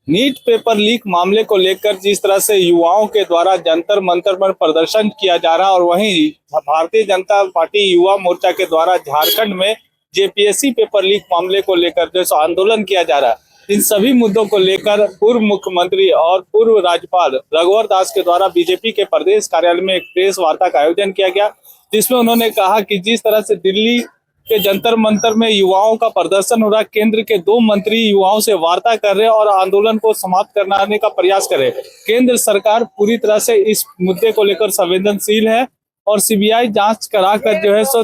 NEET paper leak मामले को लेकर जिस तरह से युवाओं के द्वारा जंतर मंतर पर प्रदर्शन किया जा रहा और वहीं भारतीय जनता पार्टी युवा मोर्चा के द्वारा झारखंड में जेपीएससी पेपर लीक मामले को लेकर जो आंदोलन किया जा रहा है, इन सभी मुद्दों को लेकर पूर्व मुख्यमंत्री और पूर्व राज्यपाल रघुवर दास के द्वारा बीजेपी के प्रदेश कार्यालय में एक प्रेस वार्ता का आयोजन किया गया, जिसमें उन्होंने कहा कि जिस तरह से दिल्ली के जंतर मंतर में युवाओं का प्रदर्शन हो रहा है, केंद्र के 2 मंत्री युवाओं से वार्ता कर रहे हैं और आंदोलन को समाप्त कराने का प्रयास कर रहे हैं। केंद्र सरकार पूरी तरह से इस मुद्दे को लेकर संवेदनशील है और सीबीआई जांच कराकर जो है सो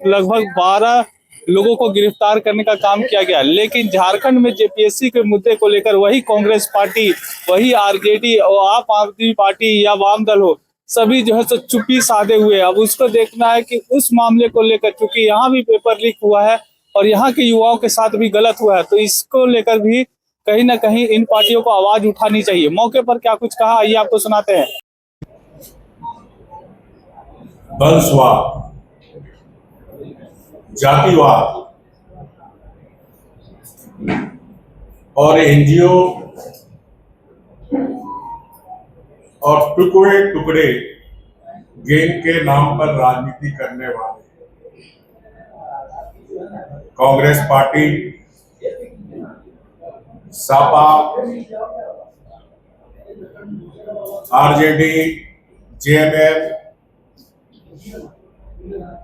लगभग 12 लोगों को गिरफ्तार करने का काम किया गया। लेकिन झारखंड में जेपीएससी के मुद्दे को लेकर वही कांग्रेस पार्टी, वही आरजेडी और आप आदमी पार्टी या वाम दल हो, सभी जो है तो चुप्पी साधे हुए। अब उसको देखना है कि उस मामले को लेकर, क्योंकि यहाँ भी पेपर लीक हुआ है और यहाँ के युवाओं के साथ भी गलत हुआ है, तो इसको लेकर भी कहीं ना कहीं इन पार्टियों को आवाज उठानी चाहिए। मौके पर क्या कुछ कहा, आइए आपको सुनाते हैं। वंशवाद, जातिवाद और एनजीओ और टुकड़े टुकड़े गेम के नाम पर राजनीति करने वाले Congress party, Sapa, RJD, JMM,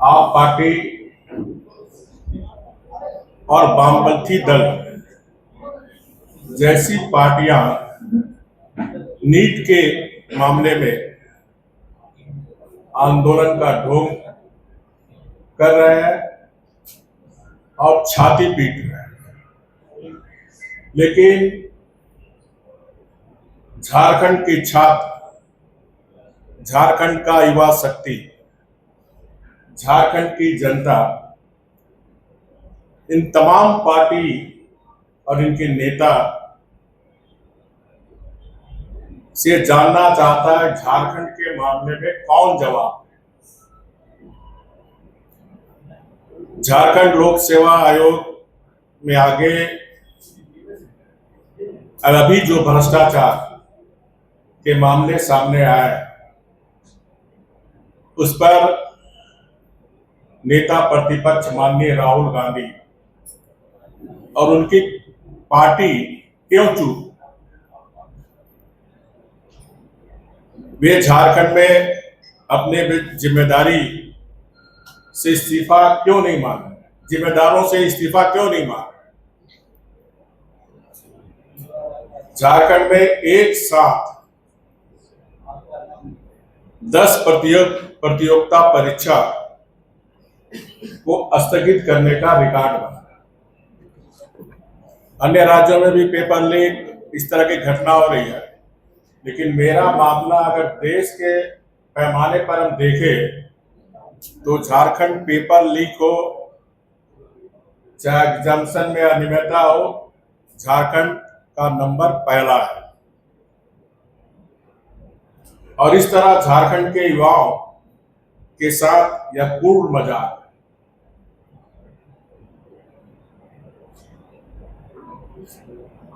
आप पार्टी और वामपंथी दल जैसी पार्टियां नीट के मामले में आंदोलन का ढोंग कर रहे हैं और छाती पीट रहे हैं। लेकिन झारखंड की छात्र, झारखंड का युवा शक्ति, झारखंड की जनता इन तमाम पार्टी और इनके नेता से जानना चाहता है झारखंड के मामले में कौन जवाब है। झारखंड लोक सेवा आयोग में आगे अभी जो भ्रष्टाचार के मामले सामने आए, उस पर नेता प्रतिपक्ष माननीय राहुल गांधी और उनकी पार्टी क्यों चूप? वे झारखंड में अपने जिम्मेदारी से इस्तीफा क्यों नहीं मांग रहे? जिम्मेदारों से इस्तीफा क्यों नहीं मांग रहे? झारखंड में एक साथ 10 प्रतियोगिता परीक्षा को स्थगित करने का रिकॉर्ड बना। अन्य राज्यों में भी पेपर लीक इस तरह की घटना हो रही है, लेकिन मेरा मामला अगर देश के पैमाने पर हम देखें तो झारखंड पेपर लीक हो, चाहे एग्जामिनेशन में अनियमितता हो, झारखंड का नंबर पहला है। और इस तरह झारखंड के युवाओं के साथ यह पूर्ण मजाक है।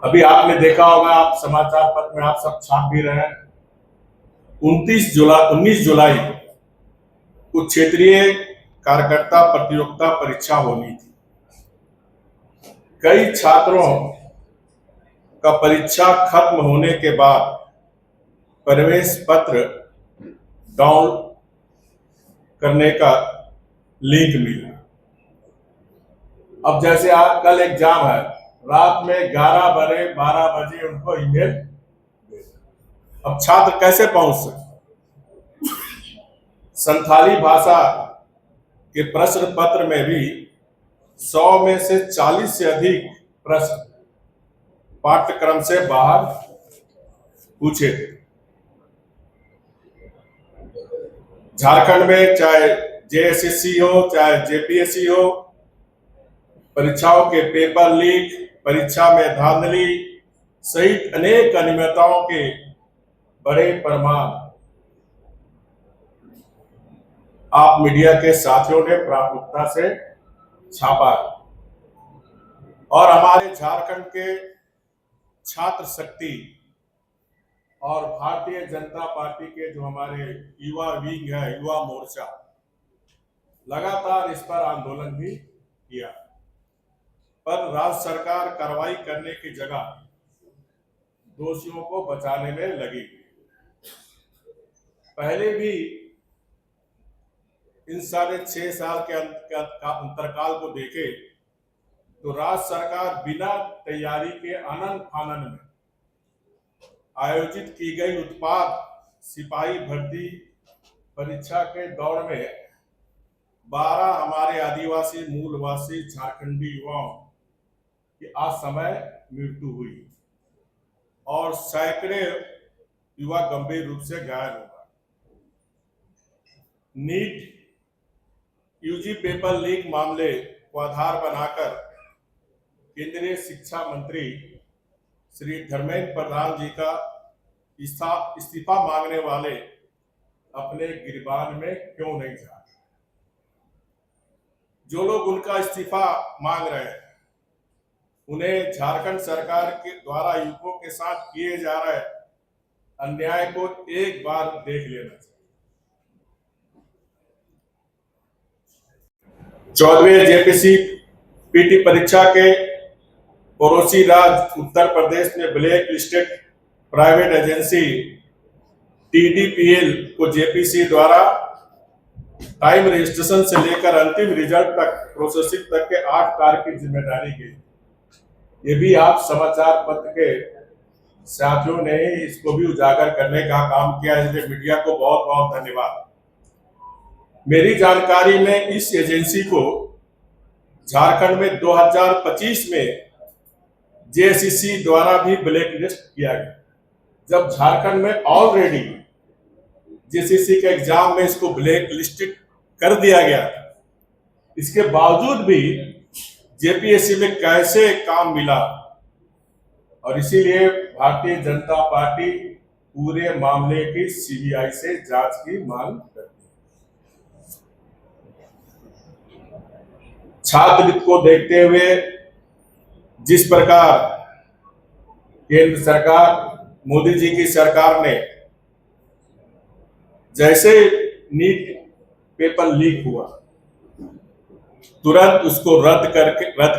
अभी आपने देखा होगा, आप समाचार पत्र में आप सब छाप भी रहे हैं, 19 जुलाई को क्षेत्रीय कार्यकर्ता प्रतियोगिता परीक्षा होनी थी। कई छात्रों का परीक्षा खत्म होने के बाद प्रवेश पत्र डाउन करने का लिंक मिला। अब जैसे आज कल एग्जाम है, रात में 11 बजे 12 बजे उनको ईमेल, अब छात्र कैसे पहुंच सकते? संथाली भाषा के प्रश्न पत्र में भी 100 में से 40 से अधिक प्रश्न पाठ्यक्रम से बाहर पूछे थे। झारखंड में चाहे जेएसएससी हो, चाहे जेपीएससी हो, परीक्षाओं के पेपर लीक, परीक्षा में धांधली सहित अनेक अनियमितताओं के बड़े प्रमाण आप मीडिया के साथियों ने प्राथमिकता से छापा है। और हमारे झारखंड के छात्र शक्ति और भारतीय जनता पार्टी के जो हमारे युवा विंग है, युवा मोर्चा, लगातार इस पर आंदोलन भी किया, पर राज्य सरकार कार्रवाई करने की जगह दोषियों को बचाने में लगी। पहले भी इन 6.5 साल के अंतरकाल को देखे तो राज्य सरकार बिना तैयारी के आनन फानन में आयोजित की गई उत्पाद सिपाही भर्ती परीक्षा के दौर में 12 हमारे आदिवासी मूलवासी झारखंडी युवाओं की असमय मृत्यु हुई और सैकड़े युवा गंभीर रूप से घायल हो गए। नीट यूजी पेपर लीक मामले को आधार बनाकर केंद्रीय शिक्षा मंत्री श्री धर्मेंद्र प्रधान जी का इस्तीफा मांगने वाले अपने गिरबान में क्यों नहीं जा रहे? जो लोग उनका इस्तीफा मांग रहे हैं उन्हें झारखंड सरकार के द्वारा युवकों के साथ किए जा रहे अन्याय को एक बार देख लेना चाहिए। 14वीं जेपीसी पीटी परीक्षा के पड़ोसी राज्य उत्तर प्रदेश में black listed private agency TDPL को जेपीसी द्वारा टाइम रजिस्ट्रेशन से लेकर अंतिम रिजल्ट तक प्रोसेसिंग तक के 8 कार्य की जिम्मेदारी की। ये भी आप समाचार पत्र के साथियों ने इसको भी उजागर करने का काम किया, इसलिए मीडिया को बहुत बहुत धन्यवाद। मेरी जानकारी में इस एजेंसी को झारखंड में 2025 में JSCC द्वारा भी ब्लैक लिस्ट किया गया, जब झारखंड में ऑलरेडी JSCC के एग्जाम में इसको ब्लैक लिस्टेड कर दिया गया था। इसके बावजूद भी JPSC में कैसे काम मिला, और इसीलिए भारतीय जनता पार्टी पूरे मामले की CBI से जांच की मांग करती है। छात्रवृत्ति को देखते हुए जिस प्रकार केंद्र सरकार, मोदी जी की सरकार ने जैसे नीट पेपर लीक हुआ तुरंत उसको रद्द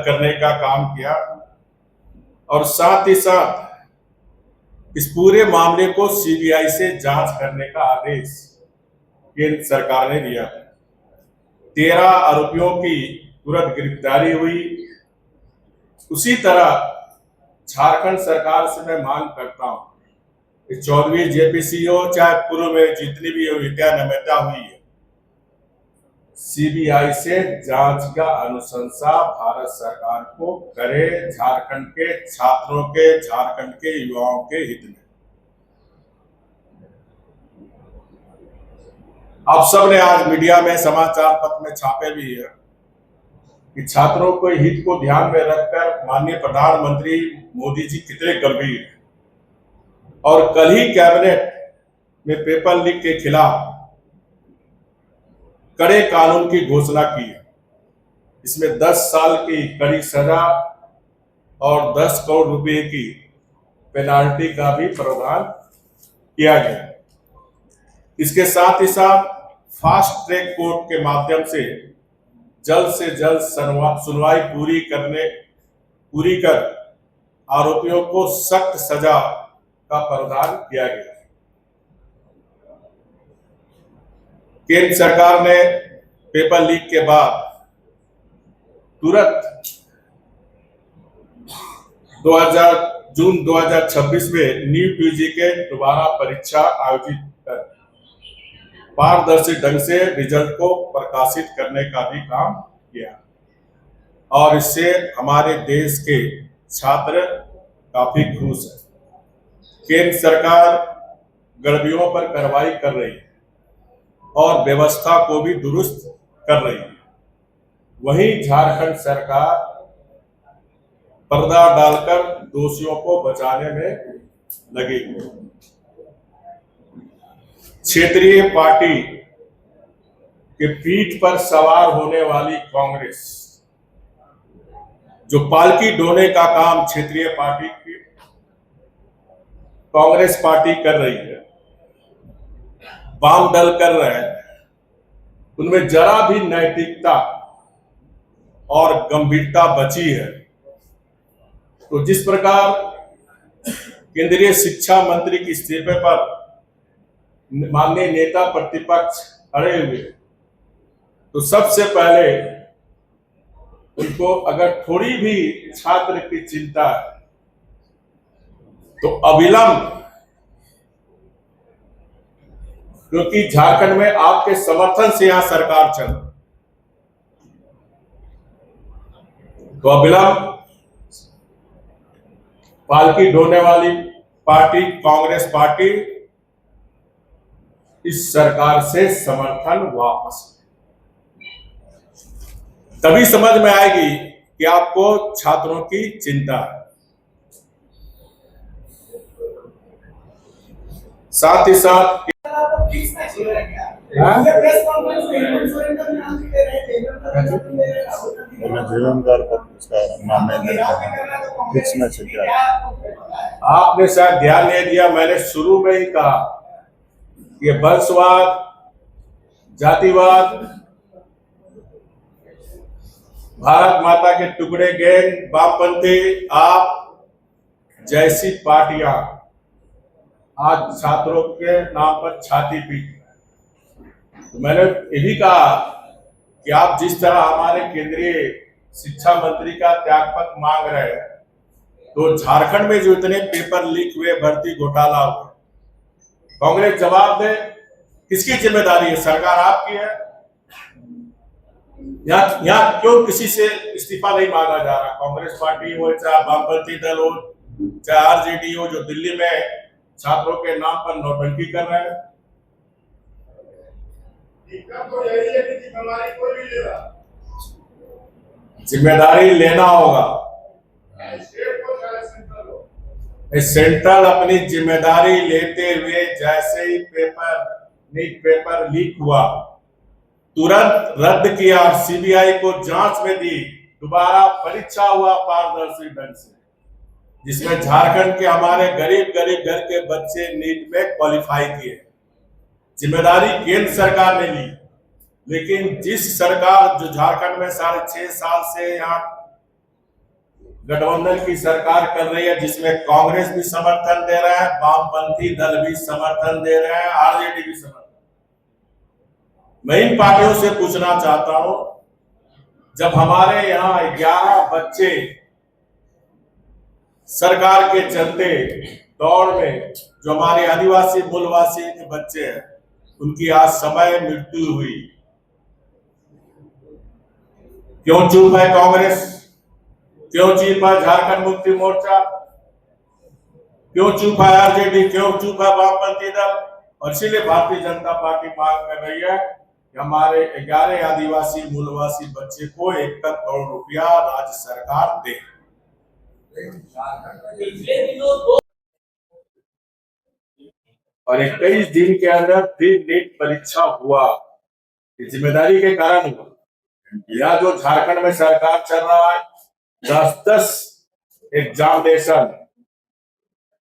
करने का काम किया, और साथ ही साथ इस पूरे मामले को CBI से जांच करने का आदेश केंद्र सरकार ने दिया। 13 आरोपियों की तुरंत गिरफ्तारी हुई। उसी तरह झारखंड सरकार से मैं मांग करता हूं, 14वीं JPC हो चाहे पूर्व में जितनी भी विद्या हुई है, CBI से जांच का अनुशंसा भारत सरकार को करे, झारखंड के छात्रों के, झारखंड के युवाओं के हित में। आप सब ने आज मीडिया में, समाचार पत्र में छापे भी है कि छात्रों के हित को ध्यान में रखकर माननीय प्रधानमंत्री मोदी जी कितने गंभीर हैं, और कल ही कैबिनेट में पेपर लीक के खिलाफ कड़े कानून की घोषणा की है। इसमें 10 साल की कड़ी सजा और 10 करोड़ रुपए की पेनाल्टी का भी प्रावधान किया गया। इसके साथ ही साथ फास्ट ट्रैक कोर्ट के माध्यम से जल्द सुनवाई पूरी कर आरोपियों को सख्त सजा का प्रावधान किया गया। केंद्र सरकार ने पेपर लीक के बाद तुरंत जून 2026 में नीट यूजी के दोबारा परीक्षा आयोजित कर पारदर्शी ढंग से रिजल्ट को प्रकाशित करने का भी काम किया, और इससे हमारे देश के छात्र काफी खुश हैं। केंद्र सरकार गड़बड़ियों पर कार्रवाई कर रही है और व्यवस्था को भी दुरुस्त कर रही है। वहीं झारखंड सरकार पर्दा डालकर दोषियों को बचाने में लगी है। क्षेत्रीय पार्टी के पीठ पर सवार होने वाली कांग्रेस, जो पालकी ढोने का काम क्षेत्रीय पार्टी की कांग्रेस पार्टी कर रही है, वाम दल कर रहे हैं, उनमें जरा भी नैतिकता और गंभीरता बची है। तो जिस प्रकार केंद्रीय शिक्षा मंत्री के इस्तीफे पर माननीय नेता प्रतिपक्ष खड़े हुए, तो सबसे पहले उनको अगर थोड़ी भी छात्र की चिंता है तो अविलंब, क्योंकि झारखंड में आपके समर्थन से यहां सरकार चल, तो अविलंब पालकी ढोने वाली पार्टी कांग्रेस पार्टी इस सरकार से समर्थन वापस, तभी समझ में आएगी कि आपको छात्रों की चिंता है। साथ ही साथ जीवनगार पर उसका नाम फिक्स में से क्या आपने शायद ध्यान नहीं दिया, मैंने शुरू में ही कहा ये वंशवाद, जातिवाद, भारत माता के टुकड़े गैंग, वामपंथी आप जैसी पार्टियां आज छात्रों के नाम पर छाती पीट। तो मैंने यही कहा कि आप जिस तरह हमारे केंद्रीय शिक्षा मंत्री का त्यागपत्र मांग रहे हैं, तो झारखंड में जो इतने पेपर लीक हुए, भर्ती घोटाला हुआ, कांग्रेस जवाब दे। किसकी जिम्मेदारी है? सरकार आपकी है। यहाँ क्यों किसी से इस्तीफा नहीं मांगा जा रहा? कांग्रेस पार्टी हो, चाहे वामपंथी दल हो, चाहे आरजेडी हो, जो दिल्ली में छात्रों के नाम पर नौटंकी कर रहे हैं। जिम्मेदारी लेना होगा। सेंट्रल अपनी जिम्मेदारी लेते हुए जैसे ही पेपर लीक हुआ, तुरंत रद्द किया, सीबीआई को जांच में दी, दोबारा परीक्षा हुआ पारदर्शी ढंग से, जिसमें झारखंड के हमारे गरीब घर के बच्चे नीट में क्वालिफाई किए। जिम्मेदारी केंद्र सरकार ने ली, लेकिन जिस सरकार जो झारखंड में 6.5 साल से यहाँ गठबंधन की सरकार कर रही है, जिसमें कांग्रेस भी समर्थन दे रहा है, वामपंथी दल भी समर्थन दे रहे हैं, आरजेडी भी समर्थन। मैं इन पार्टियों से पूछना चाहता हूं, जब हमारे यहाँ 11 बच्चे सरकार के चलते दौड़ में, जो हमारे आदिवासी मूलवासी के बच्चे हैं, उनकी आज समय मृत्यु हुई, क्यों चुप है कांग्रेस? क्यों चुप है झारखंड मुक्ति मोर्चा? क्यों चुप है आरजेडी? क्यों चुप है वामपंथी दल? और इसीलिए भारतीय जनता पार्टी मांग कर रही है कि हमारे 11 आदिवासी मूलवासी बच्चे को 71 करोड़ रुपया राज्य सरकार दे। और 21 दिन के अंदर फिर नीट परीक्षा हुआ, जिम्मेदारी के कारण हुआ। यह जो झारखंड में सरकार चल रहा है, 10 एग्जामिनेशन।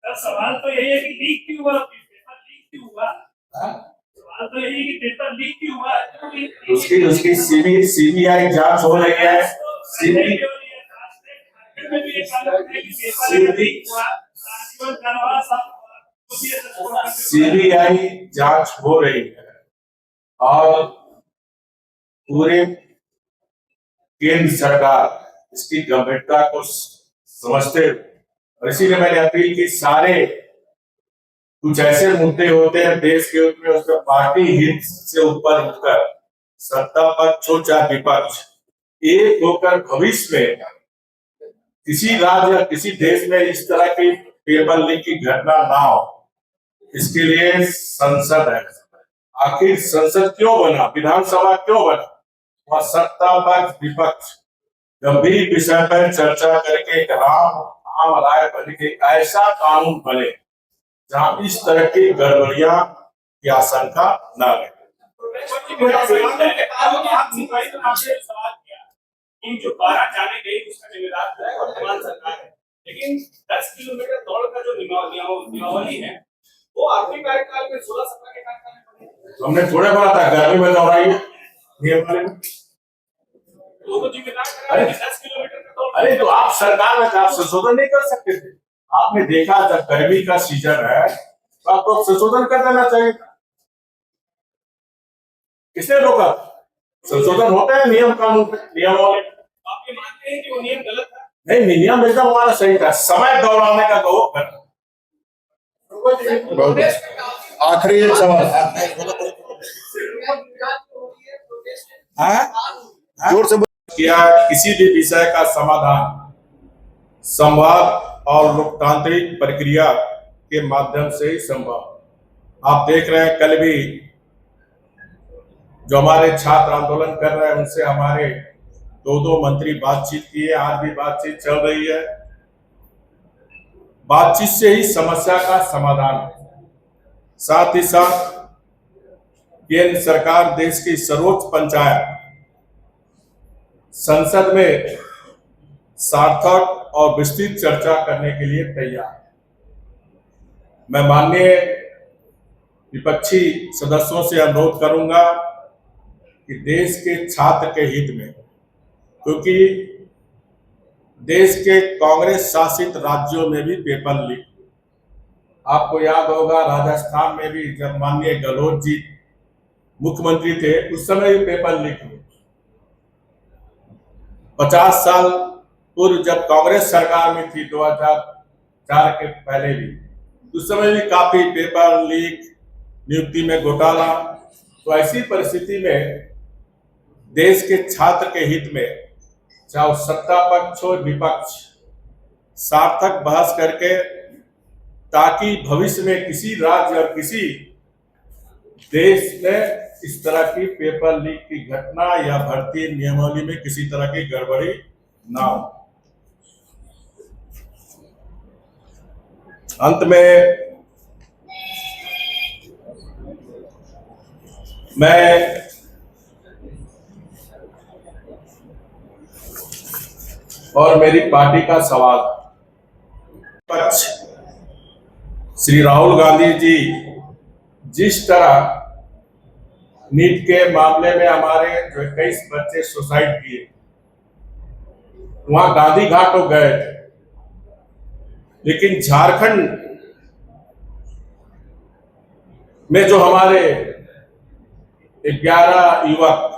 सवाल तो यही है कि लीक क्यों हुआ? पेपर लीक क्यों हुआ? सवाल तो यही है कि पेपर लीक क्यों हुआ? उसकी सीबीआई जांच हो रही है। सीबीआई जांच हो रही है और पूरे केंद्र सरकार इसकी गंभीरता को समझते, और इसीलिए मैंने अपील की, सारे कुछ ऐसे मुद्दे होते हैं देश के, उसमें पार्टी हित से ऊपर उठकर सत्ता पक्ष हो चाहे विपक्ष, एक होकर भविष्य में किसी राज्य या किसी देश में इस तरह की पेपर लीक की घटना ना हो, इसके लिए संसद है। आखिर संसद क्यों बना, विधानसभा क्यों बना? वह सत्ता पक्ष विपक्ष गंभीर विषय पर चर्चा करके एक आम राय बने कि ऐसा कानून बने जहां इस तरह की गड़बड़ियां की आशंका न रहे। जो 12 जाने गई उसका जिम्मेदार वर्तमान सरकार है। लेकिन 10 किलोमीटर दौड़ का जो नियमावली है वो आपके कार्यकाल में 16-17 के कार्यकाल में बनी। हमने थोड़े बोला था गर्मी में दौड़ाइए नियम वाले में। तो जिम्मेदार करा 10 किलोमीटर का दौड़। अरे तो आप सरकार में आप संशोधन नहीं कर सकते थे? आपने देखा जब गर्मी का सीजन है तो आपको संशोधन कर देना चाहिए था। किसने रोका? संशोधन होता है नियम कानून पे, नियम वाले। आप ये मानते हैं कि वो नियम गलत था? नहीं, नियम एकदम हमारा सही था। समय दौड़ाने का तो बहुत आखिरी एक सवाल जोर से किया किसी भी विषय का समाधान संवाद और लोकतांत्रिक प्रक्रिया के माध्यम से ही संभव। आप देख रहे हैं कल भी जो हमारे छात्र आंदोलन कर रहे हैं उनसे हमारे दो मंत्री बातचीत किए, आज भी बातचीत चल रही है। बातचीत से ही समस्या का समाधान है। साथ ही साथ केंद्र सरकार देश की सर्वोच्च पंचायत संसद में सार्थक और विस्तृत चर्चा करने के लिए तैयार है। मैं माननीय विपक्षी सदस्यों से अनुरोध करूंगा कि देश के छात्र के हित में, क्योंकि देश के कांग्रेस शासित राज्यों में भी पेपर लीक, आपको याद होगा राजस्थान में भी जब माननीय गहलोत जी मुख्यमंत्री थे उस समय भी पेपर लीक हुए। 50 साल पूर्व जब कांग्रेस सरकार में थी 2004 के पहले भी, उस समय भी काफी पेपर लीक, नियुक्ति में घोटाला। तो ऐसी परिस्थिति में देश के छात्र के हित में चाहे सत्ता पक्ष हो विपक्ष सार्थक बहस करके, ताकि भविष्य में किसी राज्य और किसी देश में इस तरह की पेपर लीक की घटना या भर्ती नियमावली में किसी तरह की गड़बड़ी ना हो। अंत में मैं और मेरी पार्टी का सवाल, पक्ष श्री राहुल गांधी जी जिस तरह नीट के मामले में हमारे जो 21 बच्चे सुसाइड किए, वहां गांधी घाट हो गए थे, लेकिन झारखंड में जो हमारे 11 युवक,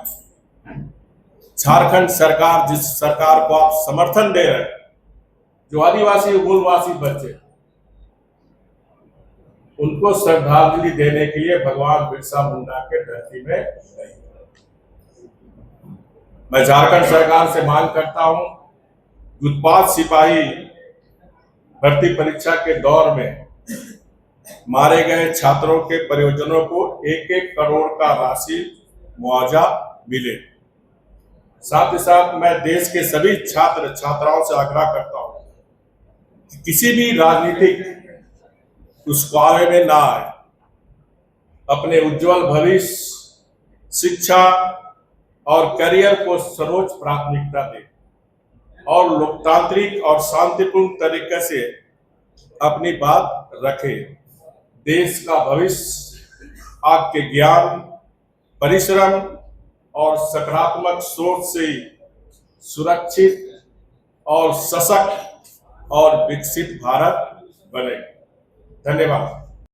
झारखंड सरकार जिस सरकार को आप समर्थन दे रहे हैं, जो आदिवासी मूलवासी बच्चे, उनको श्रद्धांजलि देने के लिए भगवान बिरसा मुंडा के धरती में गए। मैं झारखंड सरकार से मांग करता हूं, उत्पाद सिपाही भर्ती परीक्षा के दौर में मारे गए छात्रों के परिजनों को 1-1 करोड़ का राशि मुआवजा मिले। साथ ही साथ मैं देश के सभी छात्र छात्राओं से आग्रह करता हूं कि किसी भी राजनीतिक उस कार्य में ना आए, अपने उज्जवल भविष्य, शिक्षा और करियर को सर्वोच्च प्राथमिकता दें और लोकतांत्रिक और शांतिपूर्ण तरीके से अपनी बात रखें। देश का भविष्य आपके ज्ञान, परिश्रम और सकारात्मक सोच से सुरक्षित और सशक्त और विकसित भारत बने। धन्यवाद।